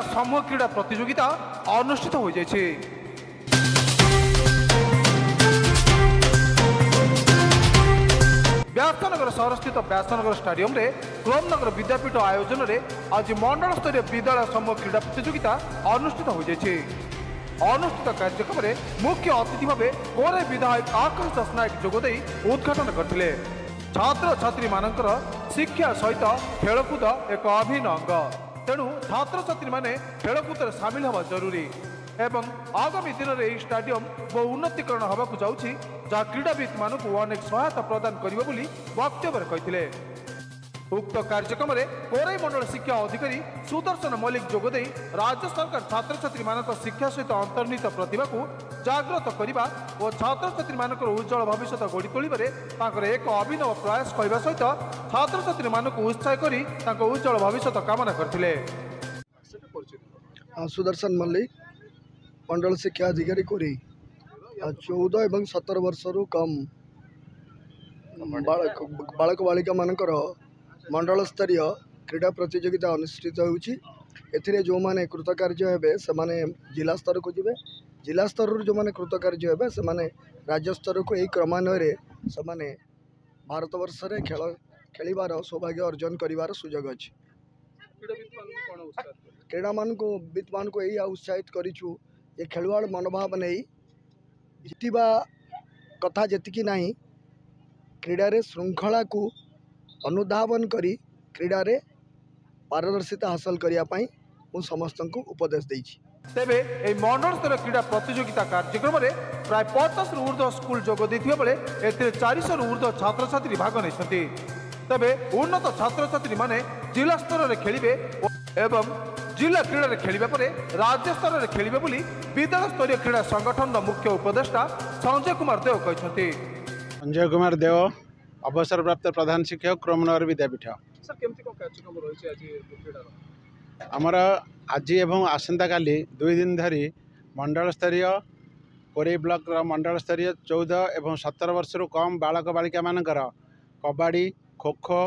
समूह क्रीड़ा प्रतियोगिता अनुष्ठित हो जाइछे। व्यासनगर शहरस्थित व्यासनगर स्टाडियम रे क्रोमनगर विद्यापीठ आयोजन रे आज मंडल स्तरीय विद्यालय समूह क्रीड़ा प्रतियोगिता अनुष्ठित हो जाइछे। अनुष्ठित कार्यक्रम में मुख्य अतिथि भाव कोरे विधायक आकाश दास नायक जोगदे उद्घाटन करथिले। छात्र छात्री मानकर शिक्षा सहित खेलकूद एक अभिन्न अंग, तेणु छात्र छात्री माने खेलकूद सामिल हवा जरूरी एवं आगामी दिन में यह स्टाडियम बहु उन्नतीकरण होगा जाऊँगी जहाँ क्रीड़ाविद मानक अनेक सहायता प्रदान करिबो बोली वक्तव्य कहिथिले। उक्त कार्यक्रम में कोराई मंडल शिक्षा अधिकारी सुदर्शन मल्लिक जोगदे राज्य सरकार छात्र छात्री मानक शिक्षा सहित अंतर्निहित प्रतिभा को जागृत करने और छात्र छात्री मानक उज्जवल भविष्य गढ़ी तोड़े एक अभिनव प्रयास कहवा सहित छात्र छात्री मानक उत्साह करी उज्जवल भविष्य कामना करथिले। सुदर्शन मल्लिक मंडल शिक्षा अधिकारी कोरी 14 एवं 17 वर्ष कम बालक बालिका मानकर मंडल स्तरीय क्रीड़ा प्रतियोगिता अनुष्ठित होउछि। एथिरे जो माने कृतकार्य हेबे से माने जिला स्तर को जिबे, जिला स्तर जो माने कृतकार्य हेबे से माने राज्य स्तर को एक क्रमान्वय रे से माने भारत वर्ष रे खेल खेलिबार सौभाग्य अर्जन करिवार सुयोग अछि। क्रीड़ा मान को विद मान को यही उत्साहित करिछु ये खेलवाड़ मनोभाव नहीं जितवा कथा जेतिकी नहीं क्रीड़ा रे श्रृंखला को अनुधावन करी क्रीड़ा रे पारदर्शिता हासिल करिया पई मु समस्त को उपदेश देछि। तेबे ए मंडल स्तर क्रीड़ा प्रतियोगिता कार्यक्रम में प्राय 50 रु ऊर्ध्व स्कूल जोग देथिबा बेले एते 400 रु ऊर्ध्व छात्र छात्री भाग नेछथि। तेबे उन्नत छात्र छात्री माने जिला स्तर रे खेलिबे एवं जिला क्रीड़ा रे खेलिबा परे राज्य स्तर रे खेलिबे बोली विद्यालय स्तरीय क्रीड़ा संगठन मुख्य उपदेष्टा संजय कुमार देव कहछथि। संजय कुमार देव अवसर प्राप्त प्रधान शिक्षक क्रोमनगर विद्यापीठ। सर केमती को कार्यक्रम रहिছে आज क्रीड़ा आमर आज एवं आसंता काली 2 दिन धरी मंडल स्तरीय कोरे ब्लॉक मंडल स्तरीय 14 एवं 17 वर्ष कम बालक बालिका मानकर कबड्डी खो खो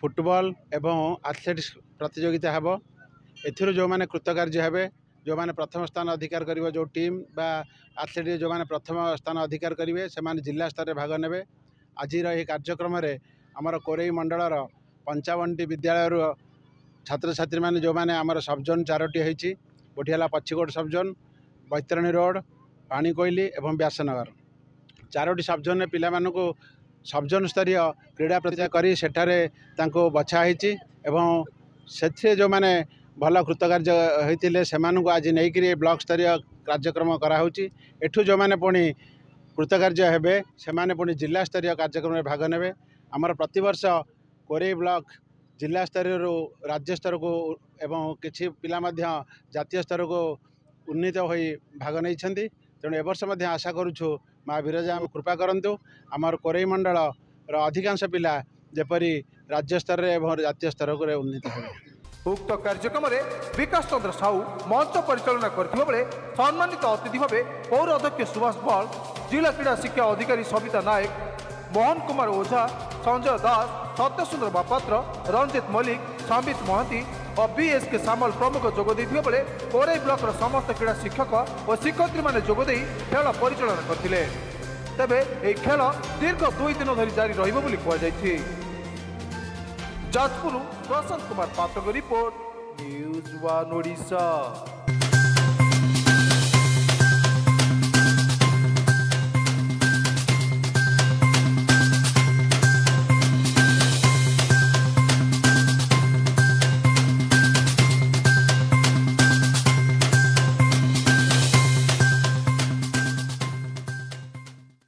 फुटबॉल एवं एथलेटिक्स प्रतियोगिता हेब। एथिरो जो माने कृतकार्य हेबे, जो माने प्रथम स्थान अधिकार करिवो, जो टीम बा एथलेटिक्स जो माने प्रथम स्थान अधिकार करिवे से माने जिला स्तर रे भाग नेबे। आज ये कार्यक्रम में आमर कोरेई मंडलर 55टी विद्यालय छात्र छात्री माने जो माने आमर सबजोन 4टी होइछि। गोटे है पछिकोट सबजोन, बैतरणी रोड, पाणीकोइली एवं व्यासनगर 4टी सबजोन पिला मानकु सबजोन स्तरीय क्रीड़ा प्रतियोगिता करी सेठारे तांको बछा होइछि एवं से जो माने भल कृतकार्य होइतिले सेमानकु आज नैकरी ब्लॉक स्तरीय कार्यक्रम कराउछि। एठू जो माने पुणी कृतकार्य हेबे से माने पुणी जिला स्तरीय कार्यक्रम में भाग नेबे। आमर प्रतिवर्ष कोरेई ब्लॉक जिला स्तर राज्य स्तर को एवं किछि पिला मध्य जातीय स्तर को उन्नीत होई भाग नैछन्ति। तेणु ए वर्ष मध्य आशा करूछु माँ विरजा कृपा करंतु आमर कोरेई मंडल अधिकांश पिला जेपरी राज्य स्तर एवं जातीय स्तर को उन्नीत हेबे। उक्त कार्यक्रम में विकास चंद्र साहू मंच परिचालना करथिबा बेले सम्मानित अतिथि भाव पौर अध्यक्ष सुभाष बल, जिला क्रीड़ा शिक्षा अधिकारी सविता नायक, मोहन कुमार ओझा, संजय दास, सत्य सुंदर बापात्र, रंजित मल्लिक, संबित महांती और बीएसके सामल प्रमुख जोग देथिबा बेले कोरेई ब्लॉक समस्त क्रीड़ा शिक्षक और शिक्षयित्री माने जोग देई खेल परिचालना करथिले। तेबे ए खेल दीर्घ 2 दिन धरी जारी रहिबो बोली कहै जायछि। जाजपुर प्रशांत कुमार पात्र रिपोर्ट न्यूज 1 ओडिशा।